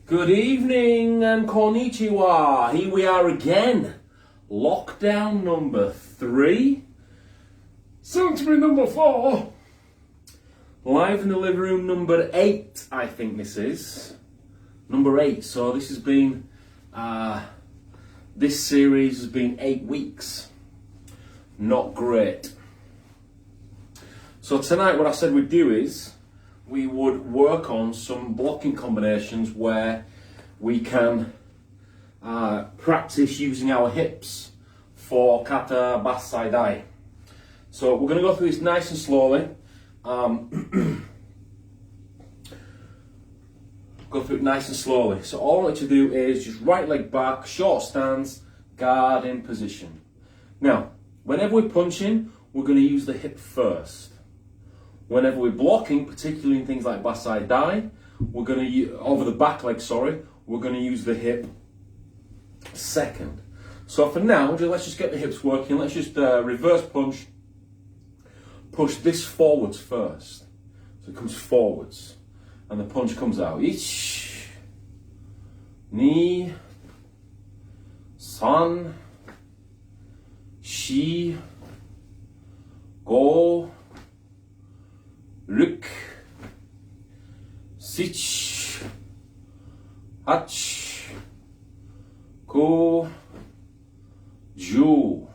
Good evening and konnichiwa. Here we are again. Lockdown number 3. Soon to be number 4. Live in the living room number 8, I think this is. Number 8. So this has been, this series has been 8 weeks. Not great. So tonight what I said we'd do is, we would work on some blocking combinations where we can practice using our hips for kata basai dai. So we're going to go through this nice and slowly. Go through it nice and slowly. So all I want you to do is just right leg back, short stance, guard in position. Now, whenever we're punching, we're going to use the hip first. Whenever we're blocking, particularly in things like basai dai, we're going to use, over the back leg, we're going to use the hip second. So for now, let's just get the hips working. Let's just reverse punch. Push this forwards first. So it comes forwards. And the punch comes out. Ich, ni, san, shi, go, ruk, sich, hach, ko, ju.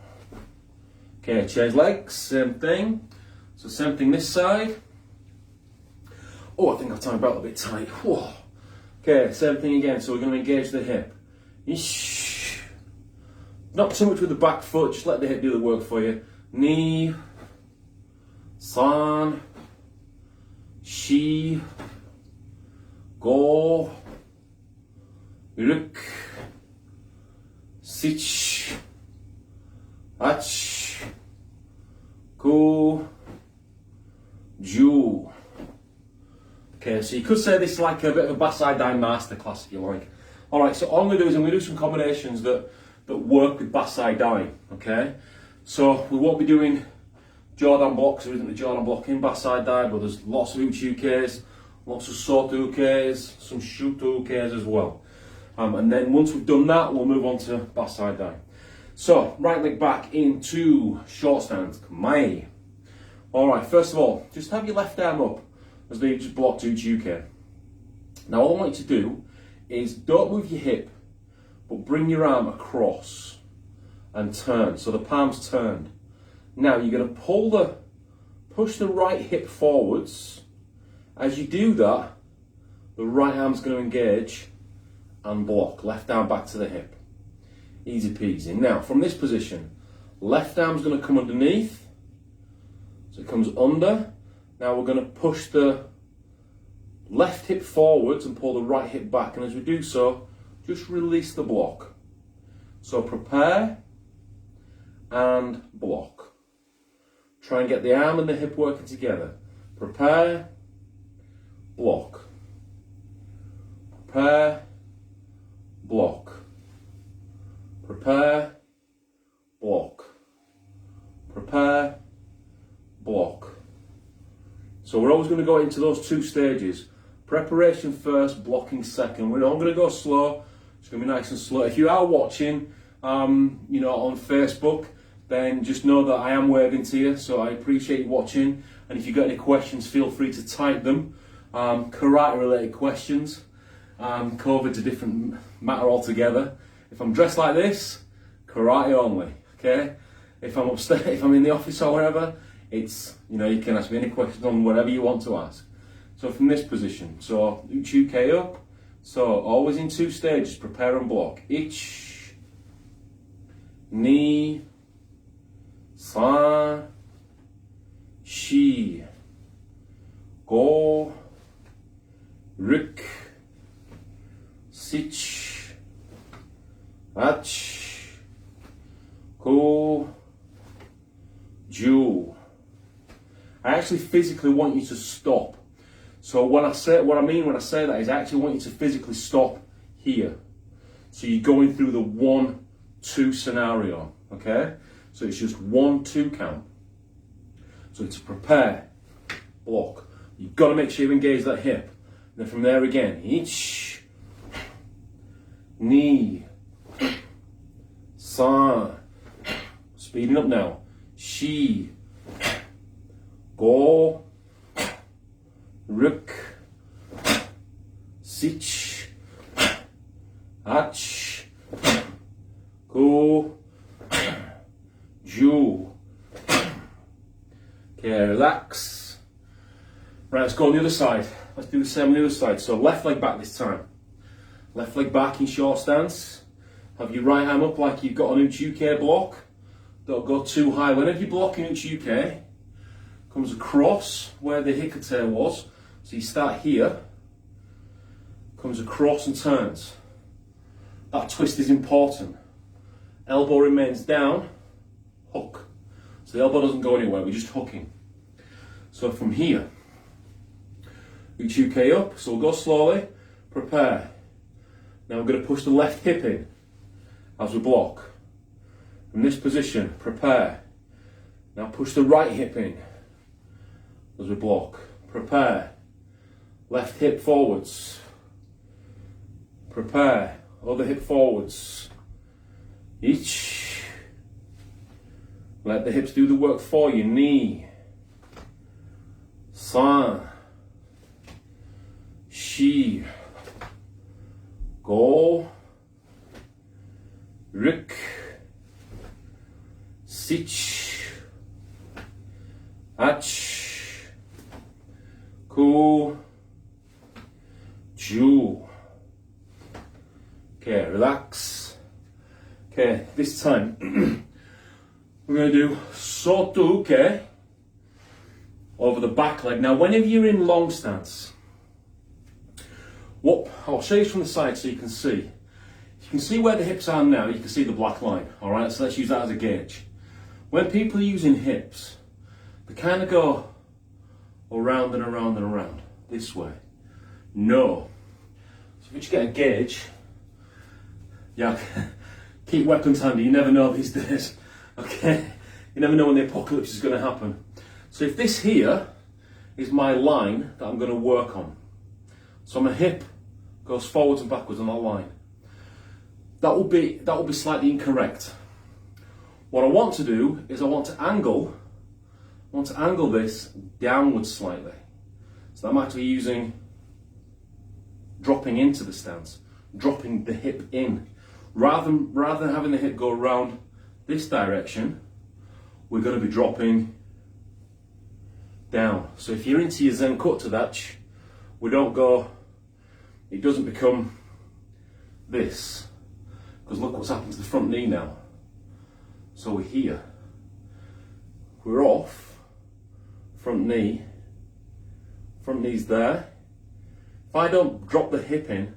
Okay, change legs, same thing. So same thing this side. Oh, I think I've tied my belt a bit tight. Whoa. Okay, same thing again. So we're going to engage the hip. Ish. Not too much with the back foot, just let the hip do the work for you. Ni, san, shi, go, ruk, sich, hach, ko, ju. Okay, so you could say this is like a bit of a basai dai masterclass if you like. Alright, so all I'm going to do is I'm going to do some combinations that work with basai dai, okay? So we won't be doing Jordan blocks, there isn't a Jordan block in basai dai, but there's lots of uchi ukes, lots of soto ukes, some shuto ukes as well. And then once we've done that, we'll move on to basai dai. So, right leg back into short stance, kamae. Alright, first of all, just have your left arm up as though you just blocked uchi uke. Now all I want you to do is don't move your hip, but bring your arm across and turn, so the palm's turned. Now you're going to push the right hip forwards. As you do that, the right arm's going to engage and block. Left arm back to the hip. Easy peasy. Now from this position, left arm's going to come underneath. So it comes under. Now we're going to push the left hip forwards and pull the right hip back. And as we do so, just release the block. So prepare and block. Try and get the arm and the hip working together. Prepare, block. Prepare, block. Prepare, block. Prepare, block. So we're always going to go into those two stages. Preparation first, blocking second. We're not going to go slow. It's going to be nice and slow. If you are watching, on Facebook, then just know that I am waving to you. So I appreciate you watching. And if you've got any questions, feel free to type them. Karate-related questions. COVID's a different matter altogether. If I'm dressed like this, karate only. Okay. If I'm upstairs, if I'm in the office or wherever, it's, you can ask me any questions on whatever you want to ask. So from this position, so uchi uke up, so always in two stages, prepare and block. Ich, ni, san, shi, go, ruk, sich, hach, ko, ju. I actually physically want you to stop. So what I mean when I say that is I actually want you to physically stop here. So you're going through the 1-2 scenario, okay? So it's just 1-2 count. So to prepare, block. You've got to make sure you engage that hip. And then from there again, each, ni, san. Speeding up now. Shi, go, ruk, sich, ach, go, ju. Okay, relax. Right, let's go on the other side. Let's do the same on the other side. So left leg back this time. Left leg back in short stance. Have your right arm up like you've got an Uchi UK block. Don't go too high. Whenever you're blocking Uchi UK, comes across where the hikate was. So you start here, comes across and turns. That twist is important. Elbow remains down, hook. So the elbow doesn't go anywhere, we're just hooking. So from here, Uchi UK up, so we'll go slowly, prepare. Now we're going to push the left hip in as we block. From this position, prepare. Now push the right hip in as we block. Prepare. Left hip forwards. Prepare. Other hip forwards. Each. Let the hips do the work for you. Ni. San. Shi. Go. Ruk. Sich. Ach. Ku. Ju. Okay, relax. Okay, this time we're going to do soto uke over the back leg. Now, whenever you're in long stance, I'll show you from the side so you can see. You can see where the hips are now. You can see the black line. All right, so let's use that as a gauge. When people are using hips, they kind of go around and around and around this way. No. So if you just get a gauge, yeah, keep weapons handy. You never know these days. Okay, you never know when the apocalypse is going to happen. So if this here is my line that I'm going to work on, so my hip goes forwards and backwards on that line. That will be slightly incorrect. What I want to do is I want to angle this downwards slightly. So I'm actually dropping into the stance, dropping the hip in. Rather than having the hip go around this direction, we're going to be dropping down. So if you're into your Zen Kutadachi, it doesn't become this. Because look what's happened to the front knee now. So we're here. We're off. Front knee's there. If I don't drop the hip in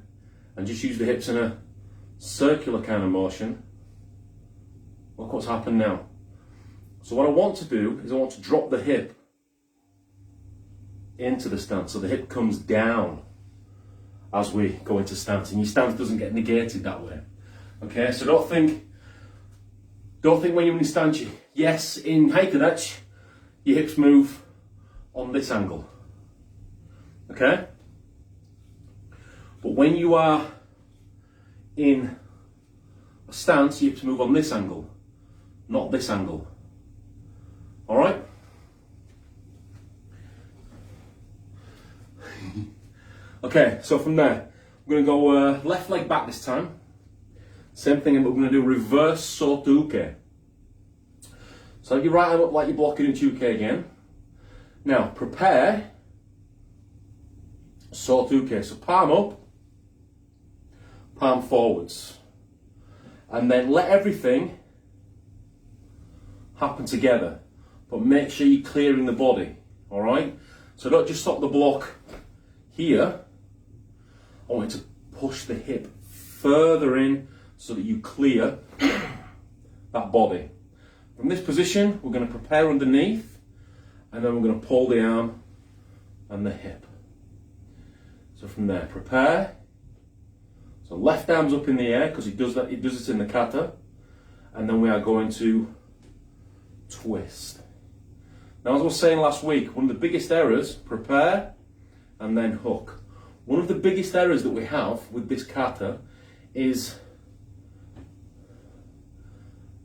and just use the hips in a circular kind of motion, look what's happened now. So what I want to do is I want to drop the hip into the stance, so the hip comes down as we go into stance, and your stance doesn't get negated that way. Okay, so don't think when you're in stance, yes, in Haikadachi, your hips move on this angle. Okay? But when you are in a stance, your hips move on this angle, not this angle. Alright? Okay, so from there, we're going to go left leg back this time. Same thing, but we're going to do reverse soto-uke. So have your right arm up like you're blocking in uke again. Now, prepare soto-uke. So palm up, palm forwards. And then let everything happen together. But make sure you're clearing the body, alright? So don't just stop the block here. I want you to push the hip further in so that you clear that body. From this position, we're going to prepare underneath, and then we're going to pull the arm and the hip. So from there, prepare. So left arm's up in the air because it does it in the kata, and then we are going to twist. Now, as I was saying last week, one of the biggest errors, prepare and then hook. One of the biggest errors that we have with this kata is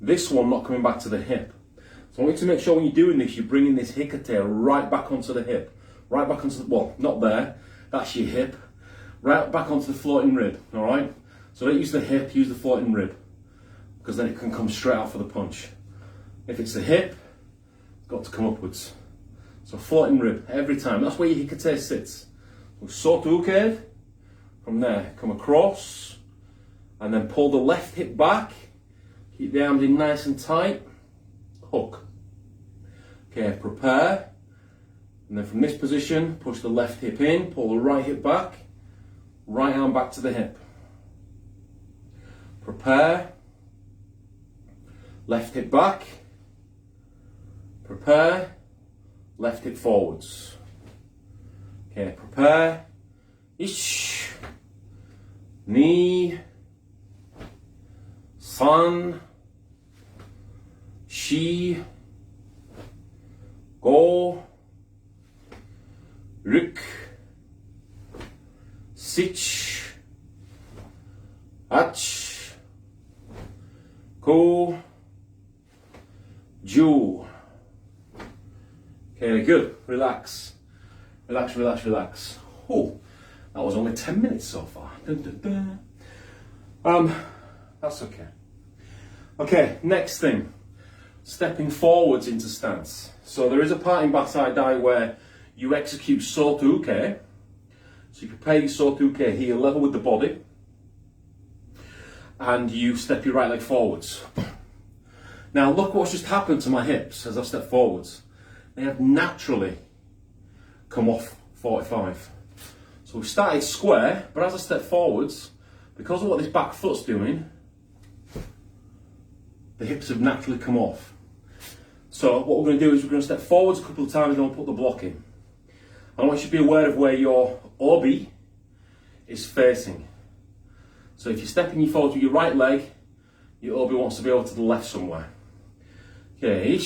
this one not coming back to the hip. So I want you to make sure when you're doing this, you're bringing this hikate right back onto the hip. Right back onto the, well, not there, that's your hip. Right back onto the floating rib, all right? So don't use the hip, use the floating rib, because then it can come straight out for the punch. If it's the hip, it's got to come upwards. So floating rib, every time. That's where your hikate sits. So soto uke, from there, come across, and then pull the left hip back, keep the arms in nice and tight, hook. Okay, prepare, and then from this position, push the left hip in, pull the right hip back, right arm back to the hip. Prepare, left hip back, prepare, left hip forwards. Okay, prepare, ish, ni, san, shi, go, ruk, sich, ach, ko, ju. Okay, good. Relax. Relax, relax, relax. Oh, that was only 10 minutes so far. Dun, dun, dun. That's okay. Okay, next thing. Stepping forwards into stance. So there is a part in Basai Dai where you execute soto uke. So you prepare your soto uke here, level with the body. And you step your right leg forwards. Now look what's just happened to my hips as I've stepped forwards. They have naturally come off 45. So we started square, but as I step forwards, because of what this back foot's doing, the hips have naturally come off. So what we're going to do is we're going to step forwards a couple of times and then we'll put the block in. I want you to be aware of where your obi is facing. So if you're stepping you forward with your right leg, your obi wants to be over to the left somewhere. Okay.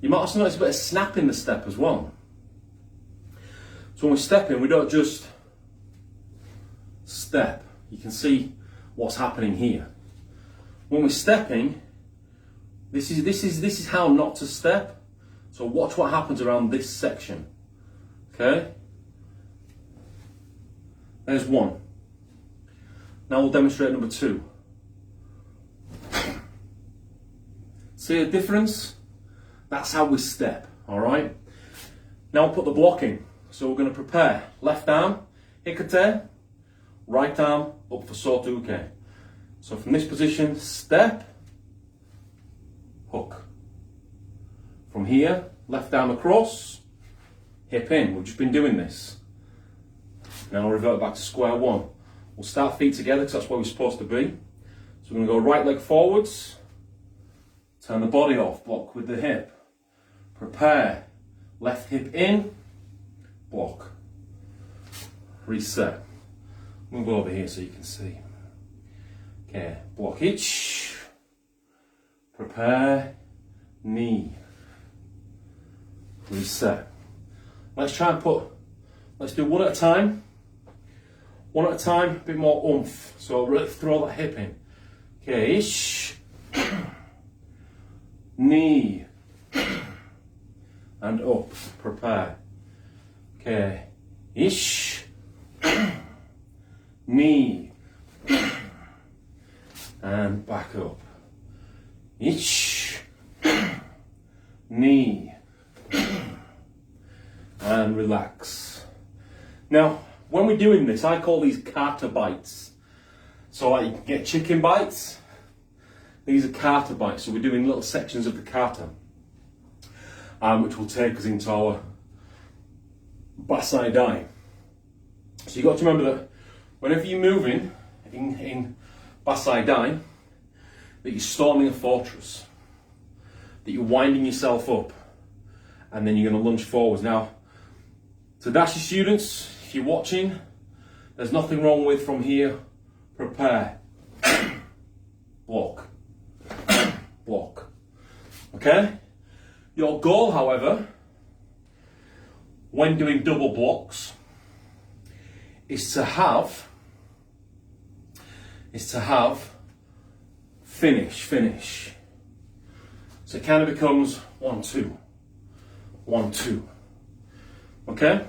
You might also notice a bit of snap in the step as well. So when we're stepping, we don't just step. You can see what's happening here. When we're stepping, this is how not to step. So watch what happens around this section. Okay? There's one. Now we'll demonstrate number two. See a difference? That's how we step, all right? Now we'll put the block in. So we're going to prepare. Left arm, hikate, right arm, up for soto uke. So from this position, step, hook. From here, left arm across, hip in. We've just been doing this. Now we'll revert back to square one. We'll start feet together because that's where we're supposed to be. So we're going to go right leg forwards, turn the body off, block with the hip. Prepare, left hip in, block, reset. Move over here so you can see. Okay, block each, prepare, knee, reset. Let's try and let's do one at a time. One at a time, a bit more oomph. So really throw that hip in. Okay, ish, knee, and up, prepare. Okay, ish, knee, and back up. Ish, knee, and relax. Now, when we're doing this, I call these kata bites. So like you can get chicken bites. These are kata bites. So we're doing little sections of the kata, which will take us into our Basai Dai. So you've got to remember that whenever you're moving in Basai Dai, that you're storming a fortress, that you're winding yourself up, and then you're going to lunge forwards. Now, to Dashi students, if you're watching, there's nothing wrong with from here, prepare, block, block. Okay? Your goal, however, when doing double blocks, is to have finish. So it kind of becomes 1, 2, 1, 2. Okay?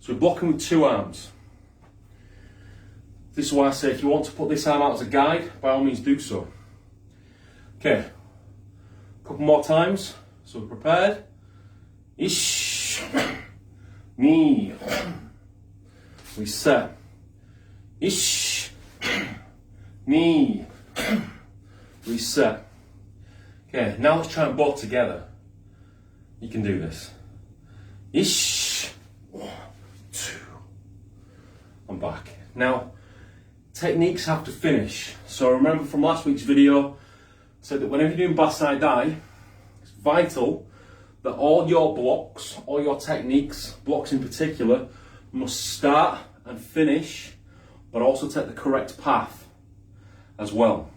So we're blocking with 2 arms. This is why I say if you want to put this arm out as a guide, by all means do so. Okay, a couple more times, so we're prepared. Ish, knee, reset. Ish, knee, reset. Okay, now let's try and both together. You can do this. Ish, 1, 2. I'm back. Now, techniques have to finish. So remember from last week's video, I said that whenever you're doing back-side die, it's vital that all your blocks, all your techniques, blocks in particular, must start and finish, but also take the correct path as well.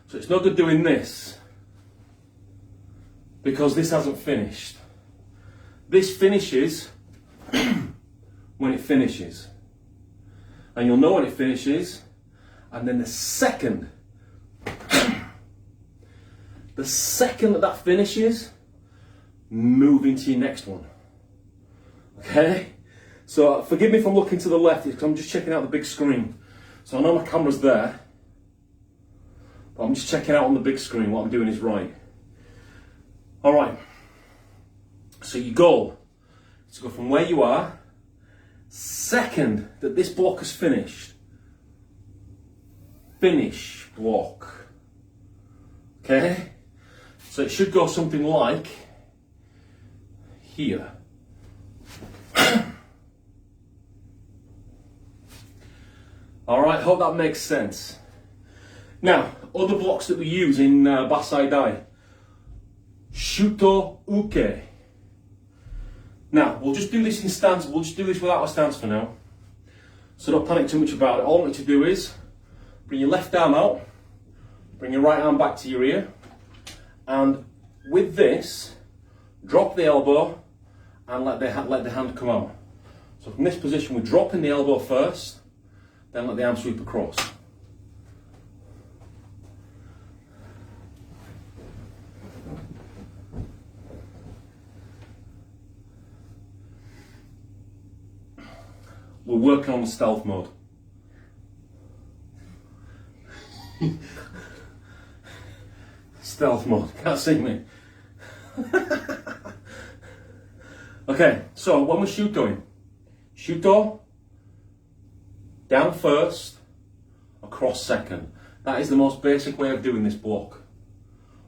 So it's no good doing this, because this hasn't finished. This finishes when it finishes. And you'll know when it finishes, and then the second that finishes, move into your next one. Okay? So forgive me if I'm looking to the left, because I'm just checking out the big screen. So I know my camera's there, but I'm just checking out on the big screen what I'm doing is right. Alright, so your goal is to go from where you are, second that this block has finished, finish block. Okay? So it should go something like here. Alright, hope that makes sense. Now, other blocks that we use in back-side die. Shuto uke. Now, we'll just do this in stance, we'll just do this without a stance for now. So don't panic too much about it. All I want you to do is bring your left arm out, bring your right arm back to your ear, and with this, drop the elbow and let the hand come out. So from this position, we're dropping the elbow first, then let the arm sweep across. We're working on the stealth mode. Stealth mode, can't see me. Okay, so when we're shuto, down first, across second. That is the most basic way of doing this block.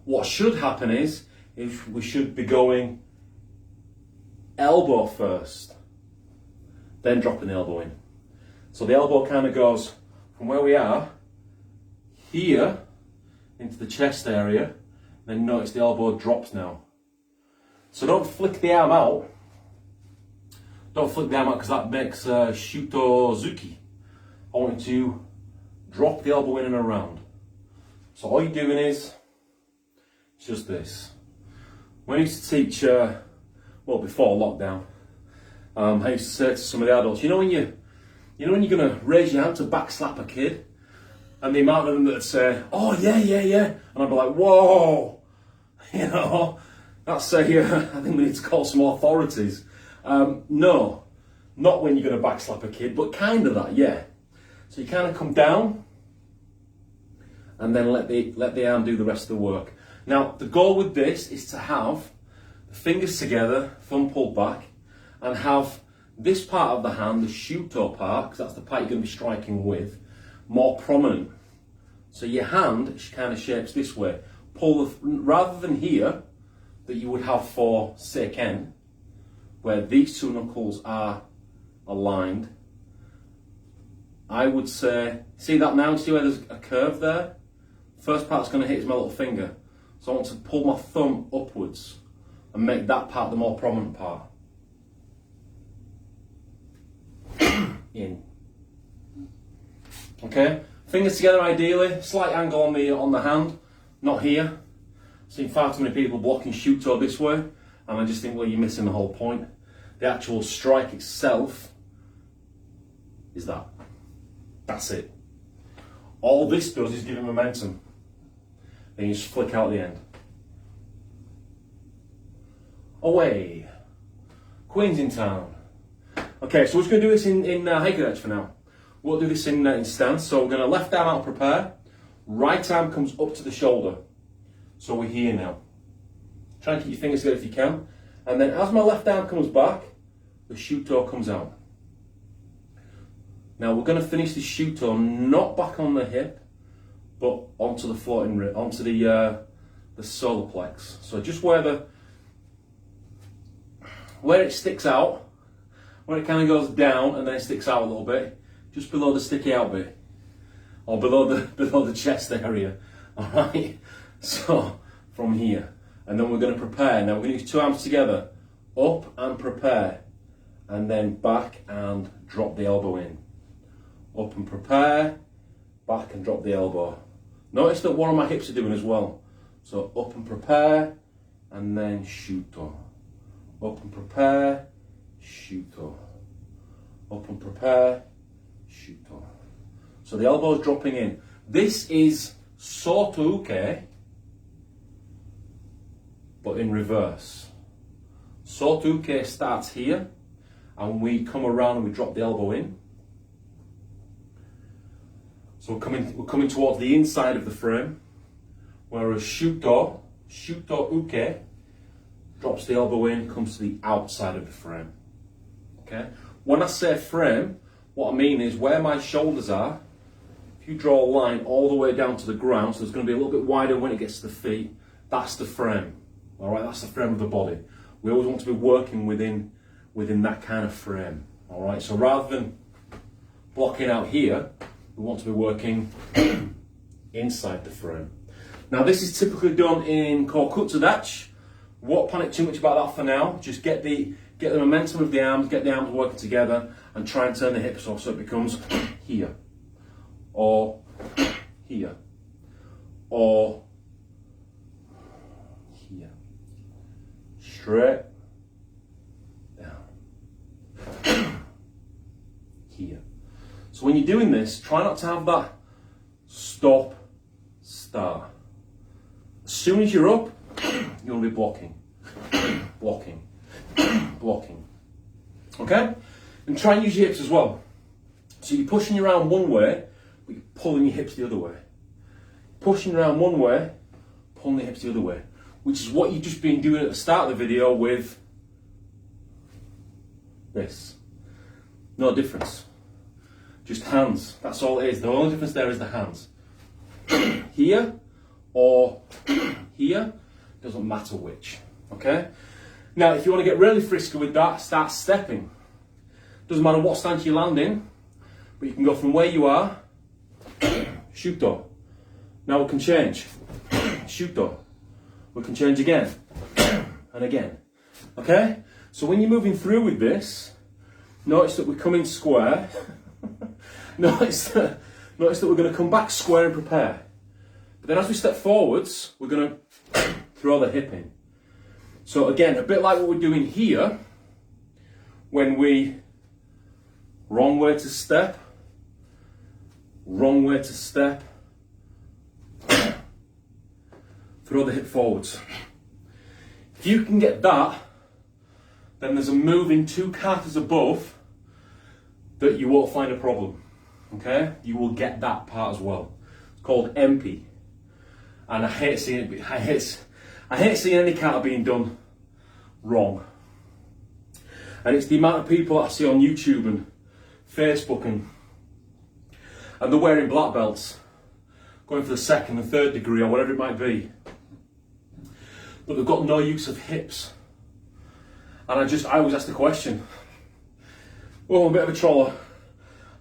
What should happen is we should be going elbow first, then dropping the elbow in. So the elbow kind of goes from where we are, here, into the chest area, then notice the elbow drops now. So don't flick the arm out. Don't flick the arm out because that makes shutozuki. I want you to drop the elbow in and around. So all you're doing is just this. When I used to teach, well, before lockdown, I used to say to some of the adults, you know when you're going to raise your hand to backslap a kid, and the amount of them that would say, oh yeah, and I'd be like, whoa, you know, that's I think we need to call some authorities. No, not when you're going to backslap a kid, but kind of that, yeah. So you kind of come down, and then let the arm do the rest of the work. Now, the goal with this is to have the fingers together, thumb pulled back, and have this part of the hand, the shuto part, because that's the part you're going to be striking with, more prominent. So your hand kind of shapes this way. Pull rather than here, that you would have for seiken, where these two knuckles are aligned. I would say, see that now? See where there's a curve there? First part's going to hit is my little finger. So I want to pull my thumb upwards and make that part the more prominent part. In. Okay, fingers together ideally, slight angle on the hand, not here. I've seen far too many people blocking shuto this way, and I just think, well, you're missing the whole point. The actual strike itself is that. That's it. All this does is give it momentum. Then you just flick out the end. Away. Queen's in town. Okay, so we're just going to do this in hiking edge for now. We'll do this in stance. So we're going to left arm out, prepare. Right arm comes up to the shoulder. So we're here now. Try and keep your fingers together if you can. And then as my left arm comes back, the shoot toe comes out. Now we're going to finish the shoot toe not back on the hip, but onto the floating rib, onto the solar plex. So just where it sticks out, where it kind of goes down and then it sticks out a little bit, just below the sticky out bit, or below the chest area. All right. So from here, and then we're going to prepare. Now we're going to use two arms together, up and prepare, and then back and drop the elbow in. Up and prepare, back and drop the elbow. Notice that one of my hips are doing as well. So up and prepare, and then shoot toe. Up and prepare, shoot toe. Up and prepare, shoot toe. So the elbow is dropping in. This is soto uke, but in reverse. Soto uke starts here, and we come around and we drop the elbow in. So we're coming towards the inside of the frame, whereas shuto uke, drops the elbow in, comes to the outside of the frame. Okay. When I say frame, what I mean is where my shoulders are. If you draw a line all the way down to the ground, so it's going to be a little bit wider when it gets to the feet. That's the frame. All right, that's the frame of the body. We always want to be working within that kind of frame. All right. So rather than blocking out here, we want to be working inside the frame. Now this is typically done in Kokutsu Dachi. Won't panic too much about that for now. Just get the momentum of the arms, get the arms working together, and try and turn the hips off so it becomes here, or here, or here. Straight down. Here. So when you're doing this, try not to have that stop, start. As soon as you're up, you're going to be blocking, blocking, blocking. Okay? And try and use your hips as well. So you're pushing your arm one way, but you're pulling your hips the other way. Pushing your arm one way, pulling your hips the other way. Which is what you've just been doing at the start of the video with this. No difference. Just hands, that's all it is. The only difference there is the hands. Here or here, doesn't matter which, okay? Now, if you want to get really frisky with that, start stepping. Doesn't matter what stance you land in, but you can go from where you are, shuto. Now we can change, shuto. We can change again, and again, okay? So when you're moving through with this, notice that we're coming square. Notice that we're going to come back square and prepare. But then as we step forwards, we're going to throw the hip in. So again, a bit like what we're doing here, when we, wrong way to step, throw the hip forwards. If you can get that, then there's a move in two katas above that you won't find a problem. Okay, you will get that part as well. It's called MP, and I hate seeing it. I hate seeing any kata being done wrong. And it's the amount of people I see on YouTube and Facebook and they're wearing black belts, going for the second and third degree or whatever it might be, but they've got no use of hips. And I always ask the question. Well, I'm a bit of a troller.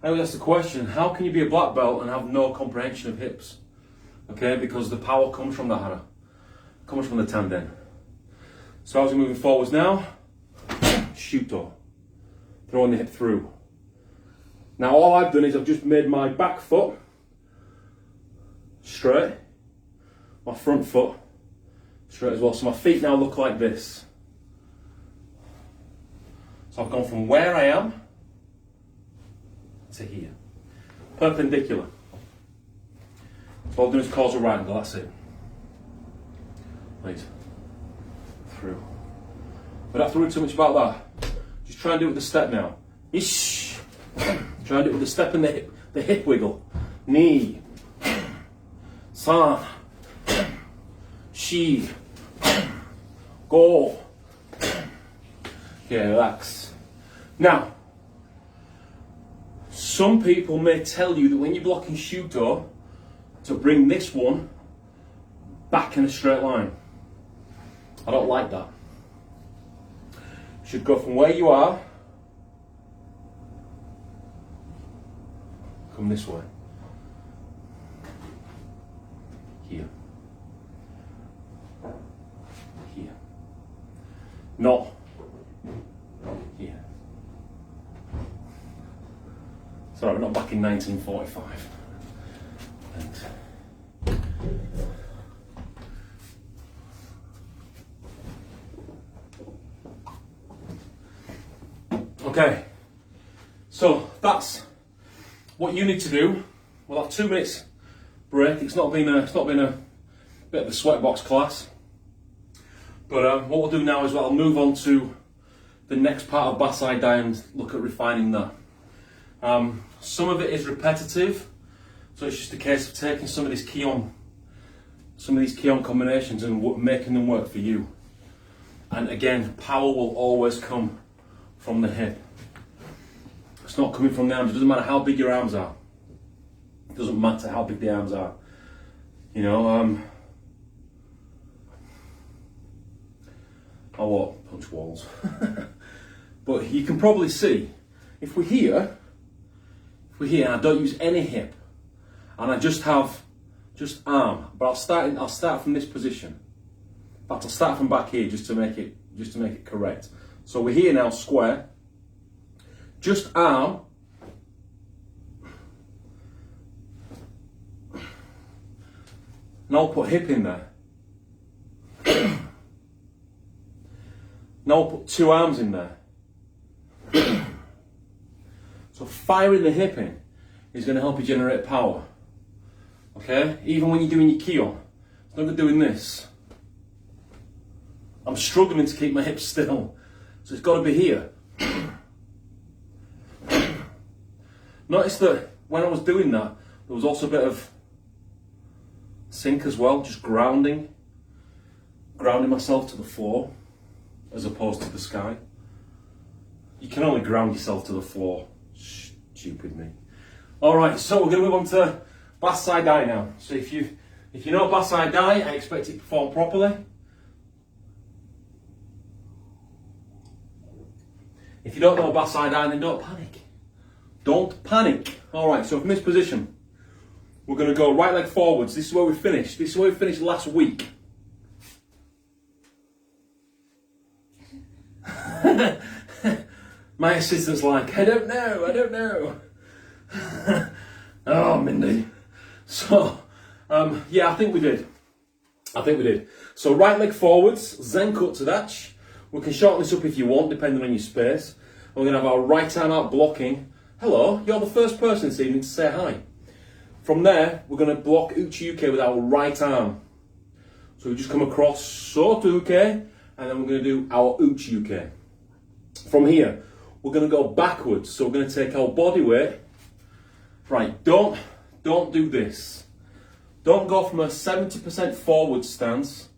I always ask the question, how can you be a black belt and have no comprehension of hips? Okay, because the power comes from the hara, comes from the tanden. So as we're moving forwards now, shuto, throwing the hip through. Now all I've done is I've just made my back foot straight, my front foot straight as well. So my feet now look like this. So I've gone from where I am to here. Perpendicular. So all I'm doing is cause a right angle, that's it. Right. Through. We don't have to worry too much about that. Just try and do it with the step now. Ish. Try and do it with the step and the hip wiggle. Knee. Sa. She. Go. Okay, relax. Now, some people may tell you that when you're blocking Shuto, to bring this one back in a straight line. I don't like that. You should go from where you are, come this way, here, here, not here. Sorry, we're not back in 1945. Okay, so that's what you need to do. We'll have 2 minutes break. It's not been a bit of a sweatbox class, but what we'll do now is I'll move on to the next part of bass-side die and look at refining that. Some of it is repetitive, so it's just a case of taking some of these key on combinations and making them work for you. And again, power will always come from the hip. It's not coming from the arms. It doesn't matter how big your arms are. It doesn't matter how big the arms are. You know, I won't punch walls. But you can probably see, if we're here, and I don't use any hip, and I just have arm, but I'll start from this position. In fact, I'll start from back here just to make it correct. So we're here now, square. Just arm. Now I'll put hip in there. Now I'll put 2 arms in there. So firing the hip in is going to help you generate power. Okay? Even when you're doing your key on. It's not good doing this. I'm struggling to keep my hips still. So it's got to be here. Notice that when I was doing that, there was also a bit of sink as well, just grounding myself to the floor as opposed to the sky. You can only ground yourself to the floor. Stupid me. Alright, so we're going to move on to bass-side die now. So if you know bass-side die, I expect it to perform properly. If you don't know bass-side die, then don't panic. Don't panic. Alright, so from this position, we're going to go right leg forwards. This is where we finished. This is where we finished last week. My assistant's like, I don't know. Oh, Mindy. So, yeah, I think we did. So right leg forwards, Zen cut to that. We can shorten this up if you want, depending on your space. We're going to have our right arm out blocking. Hello, you're the first person this evening to say hi. From there, we're going to block Uchi Uke with our right arm. So we just come across Soto Uke, and then we're going to do our Uchi Uke. From here, we're going to go backwards. So we're going to take our body weight. Right, don't do this. Don't go from a 70% forward stance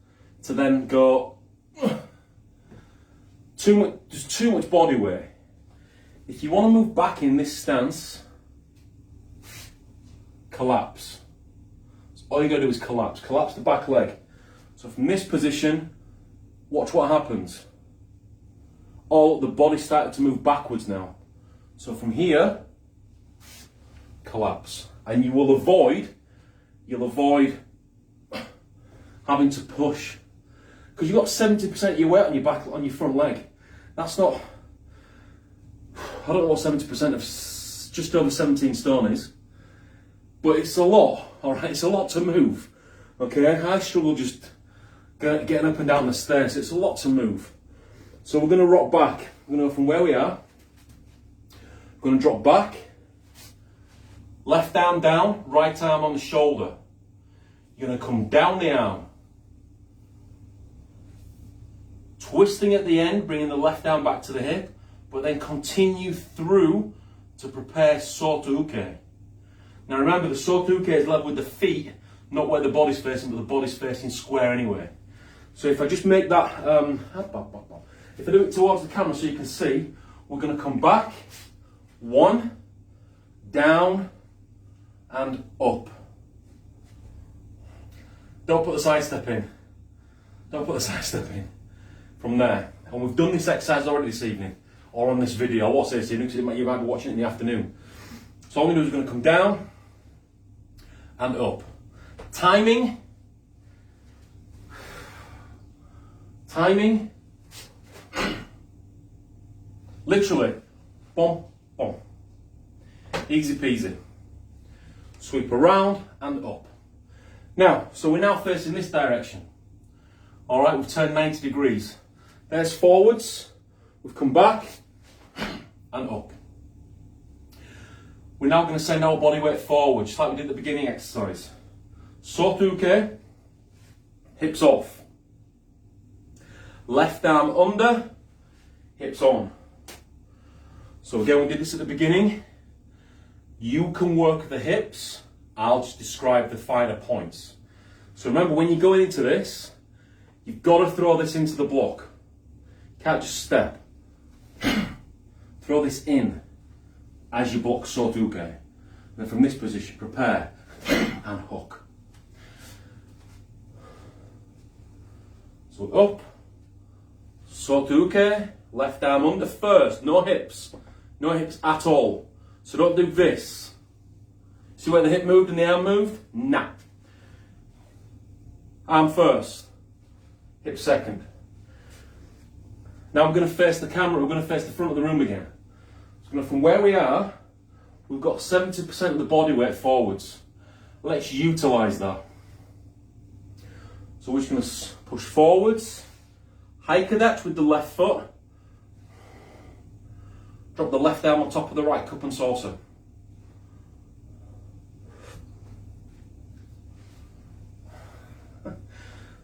to then go just too much body weight. If you want to move back in this stance, collapse. So all you got to do is collapse. Collapse the back leg. So from this position, watch what happens. Oh, the body started to move backwards now. So from here, collapse. And you will avoid having to push. Because you've got 70% of your weight on your back, on your front leg. That's not, I don't know what 70% of just over 17 stone is. But it's a lot, alright? It's a lot to move. Okay, I struggle just getting up and down the stairs. It's a lot to move. So we're going to rock back. We're going to go from where we are. We're going to drop back. Left arm down, right arm on the shoulder. You're going to come down the arm. Twisting at the end, bringing the left arm back to the hip, but then continue through to prepare soto uke. Now remember, the soto uke is level with the feet, not where the body's facing, but the body's facing square anyway. So if I just make that, if I do it towards the camera so you can see, we're going to come back, 1, down, and up. Don't put the side step in. Don't put the side step in. From there. And we've done this exercise already this evening, or on this video. I won't say this evening because you might be watching it in the afternoon. So all we're going to do is we're going to come down and up. Timing. Literally. Boom, boom. Easy peasy. Sweep around and up. Now, so we're now facing this direction. All right, we've turned 90 degrees. There's forwards. We've come back and up. We're now going to send our body weight forward, just like we did at the beginning exercise. Soto uke, hips off. Left arm under, hips on. So again, we did this at the beginning. You can work the hips. I'll just describe the finer points. So remember, when you're going into this, you've got to throw this into the block. Can't just step. Throw this in as you block soto uke. And then from this position, prepare and hook. So up, soto uke, left arm under first, no hips at all. So don't do this. See where the hip moved and the arm moved? Nah. Arm first, hip second. Now I'm going to face the camera, we're going to face the front of the room again. So from where we are, we've got 70% of the body weight forwards. Let's utilise that. So we're just going to push forwards, haikadachi with the left foot, drop the left arm on top of the right cup and saucer.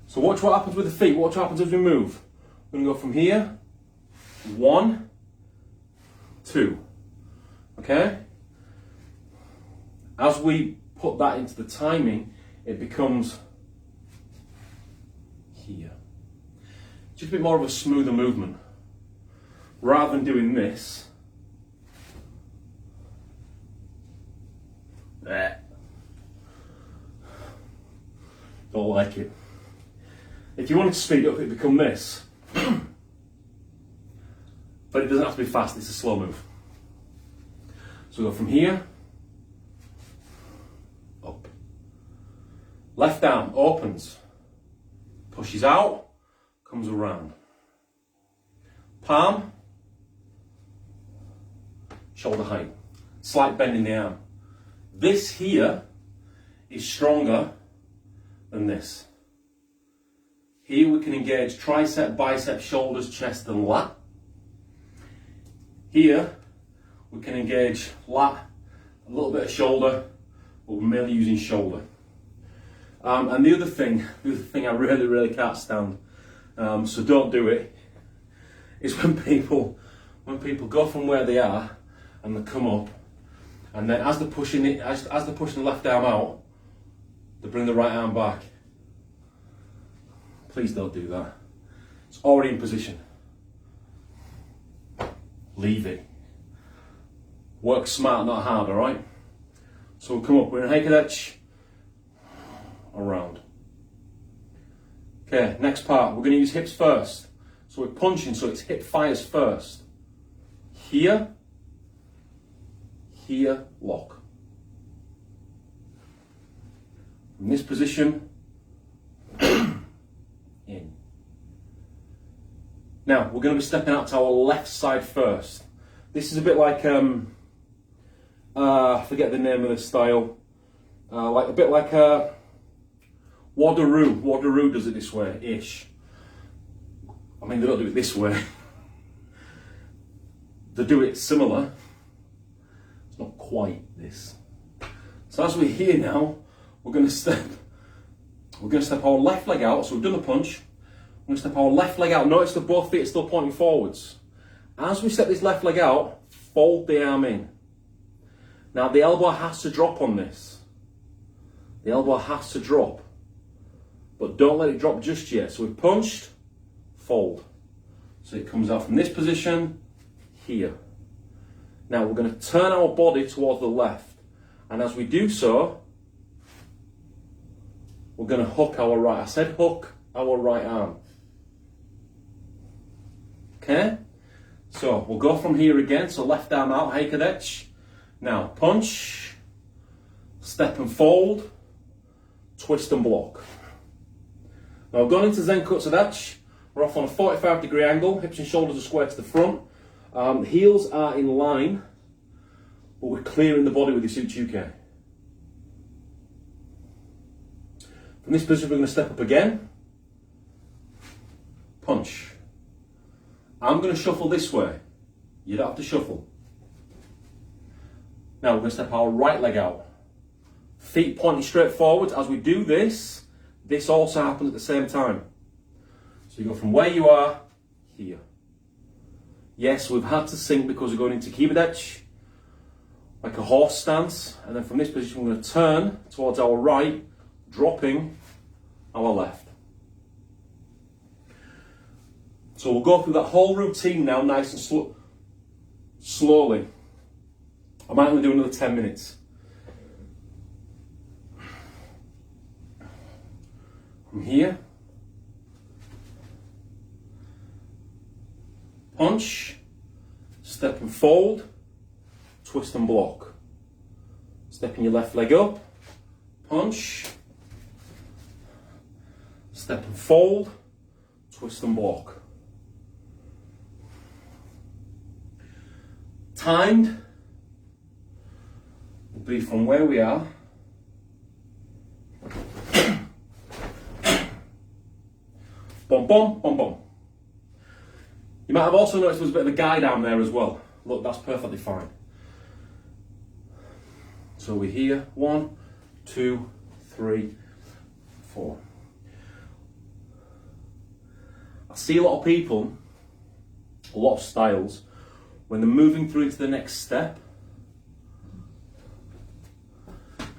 So watch what happens with the feet, watch what happens as we move. We're going to go from here, 1, 2, okay? As we put that into the timing, it becomes here. Just a bit more of a smoother movement. Rather than doing this, don't like it. If you wanted to speed up, it'd become this. But it doesn't have to be fast, it's a slow move. So go from here, up. Left arm opens, pushes out, comes around. Palm, shoulder height. Slight bend in the arm. This here is stronger than this. Here we can engage tricep, bicep, shoulders, chest and lat. Here we can engage lat, a little bit of shoulder, but we're mainly using shoulder. And the other thing I really can't stand, so don't do it, is when people go from where they are and they come up, and then as they're pushing the left arm out, they bring the right arm back. Please don't do that. It's already in position. Leave it. Work smart, not hard, alright? So we'll come up, we're in haikadachi, around. Okay, next part, we're going to use hips first. So we're punching, so it's hip fires first. Here, lock. From this position, in. Now, we're going to be stepping out to our left side first. This is a bit like, I forget the name of the style, a bit like Wadaroo. Wadaroo does it this way, ish. I mean, they don't do it this way. They do it similar. It's not quite this. So as we're here now, we're going to step our left leg out. So we've done the punch. We're going to step our left leg out. Notice that both feet are still pointing forwards. As we step this left leg out, fold the arm in. Now the elbow has to drop on this. The elbow has to drop. But don't let it drop just yet. So we've punched, fold. So it comes out from this position, here. Now we're going to turn our body towards the left. And as we do so, we're going to hook our right. I said hook our right arm. Okay? So we'll go from here again. So left arm out, heikadech. Now punch, step and fold, twist and block. Now we've gone into Zen Kutsadach. We're off on a 45-degree angle. Hips and shoulders are square to the front. Heels are in line. But we're clearing the body with the Tsuchuke. From this position, we're going to step up again. Punch. I'm going to shuffle this way. You don't have to shuffle. Now we're going to step our right leg out. Feet pointing straight forwards. As we do this, this also happens at the same time. So you go from where you are, here. Yes, we've had to sink because we're going into Kibadech. Like a horse stance, and then from this position we're going to turn towards our right, dropping our left. So we'll go through that whole routine now, nice and slowly. I might only do another 10 minutes. From here, punch, step and fold, twist and block. Stepping your left leg up, punch, step and fold, twist and block. Timed will be from where we are. Bum, bum, bum, bum. You might have also noticed there's a bit of a guide arm there as well. Look, that's perfectly fine. So we're here, 1, 2, 3, 4. I see a lot of people, a lot of styles, when they're moving through into the next step,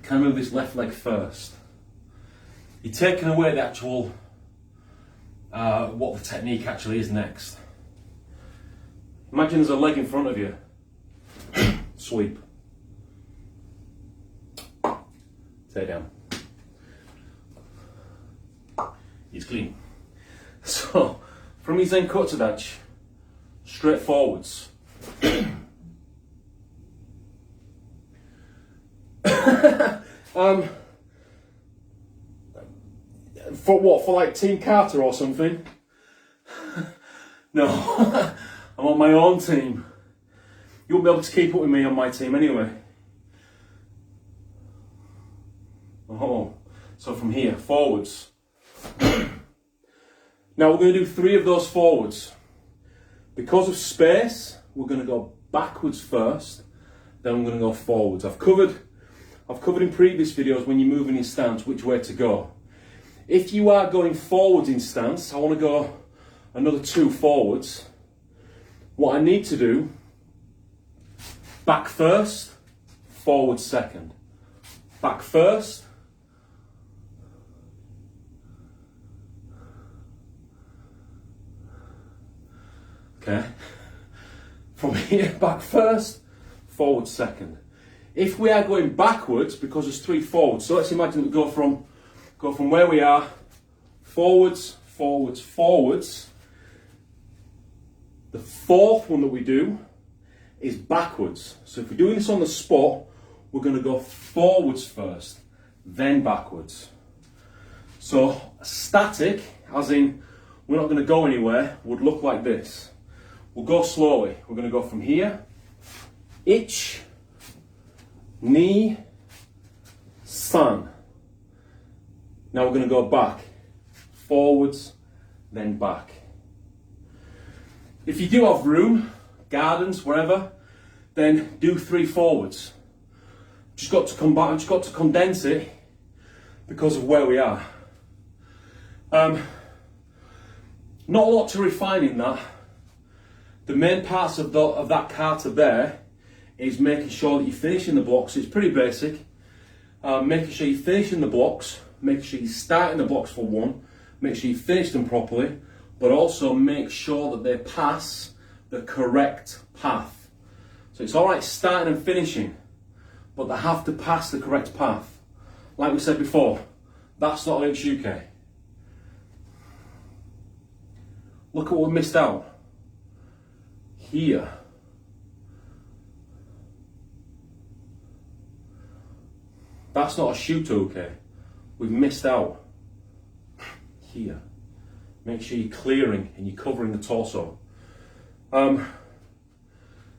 can move this left leg first. You're taking away the actual, what the technique actually is next. Imagine there's a leg in front of you. Sweep. Stay down. He's clean. So, from his Zen Kutsadach, straight forwards. For what? For like Team Carter or something? No, I'm on my own team. You won't be able to keep up with me on my team anyway. Oh, so from here, forwards. Now we're going to do 3 of those forwards. Because of space, we're going to go backwards first, then we're going to go forwards. I've covered in previous videos when you're moving in stance which way to go. If you are going forwards in stance, I want to go another 2 forwards. What I need to do, back first, forward second. Back first, okay. From here, back first, forward second. If we are going backwards, because there's 3 forwards, so let's imagine we go from where we are, forwards, forwards, forwards. The 4th one that we do is backwards. So if we're doing this on the spot, we're going to go forwards first, then backwards. So static, as in we're not going to go anywhere, would look like this. We'll go slowly. We're going to go from here, ich, ni, san. Now we're going to go back, forwards, then back. If you do have room, gardens, wherever, then do 3 forwards. just got to come back, I've just got to condense it because of where we are. Not a lot to refine in that. The main parts of that carter there is making sure that you're finishing the blocks. It's pretty basic. Making sure you're finishing the blocks, making sure you're starting the blocks for one, make sure you finish them properly, but also make sure that they pass the correct path. So it's alright starting and finishing, but they have to pass the correct path. Like we said before, that's not an inch UK. Look at what we missed out. Here. That's not a shoot okay. We've missed out. Here. Make sure you're clearing and you're covering the torso.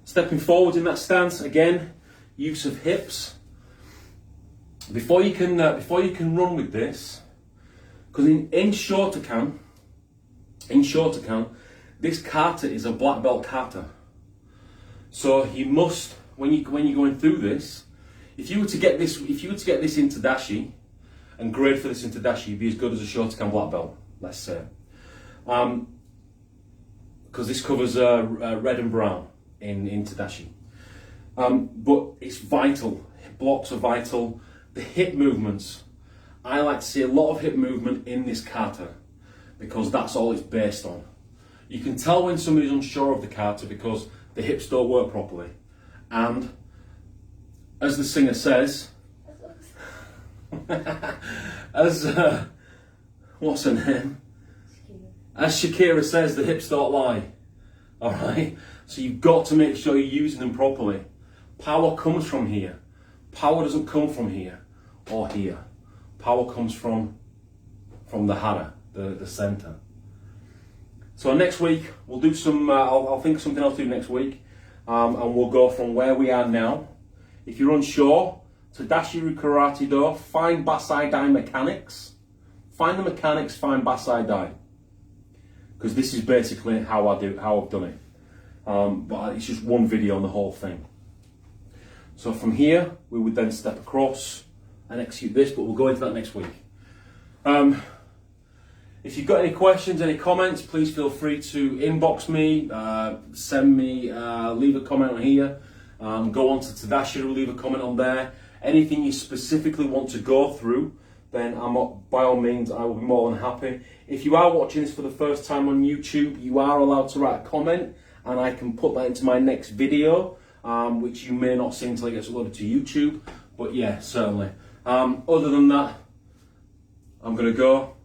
Stepping forward in that stance, again, use of hips. Before you can run with this, because in shorter can, this carter is a black belt carter. So you must, when you're going through this, if you were to get this into dashi and grade for this into dashi, you'd be as good as a shorter can black belt, let's say. Because this covers red and brown in Tadashi. But it's vital. Blocks are vital. The hip movements. I like to see a lot of hip movement in this kata because that's all it's based on. You can tell when somebody's unsure of the kata because the hips don't work properly. And as the singer says, what's her name? As Shakira says, the hips don't lie. Alright? So you've got to make sure you're using them properly. Power comes from here. Power doesn't come from here or here. Power comes from the hara, the center. So next week we'll do some, I'll think of something else to do next week. And we'll go from where we are now. If you're unsure, Tadashi Karate Do, find Basai Dai mechanics. Find the mechanics, find Basai Dai. Because this is basically how I've done it. But it's just one video on the whole thing. So from here, we would then step across and execute this, but we'll go into that next week. If you've got any questions, any comments, please feel free to inbox me, send me, leave a comment on here. Go on to Tadashi, leave a comment on there. Anything you specifically want to go through, then by all means, I will be more than happy. If you are watching this for the first time on YouTube, you are allowed to write a comment and I can put that into my next video, which you may not see until it gets uploaded to YouTube. But yeah, certainly. Other than that, I'm going to go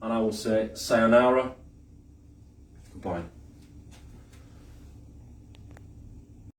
and I will say sayonara, goodbye.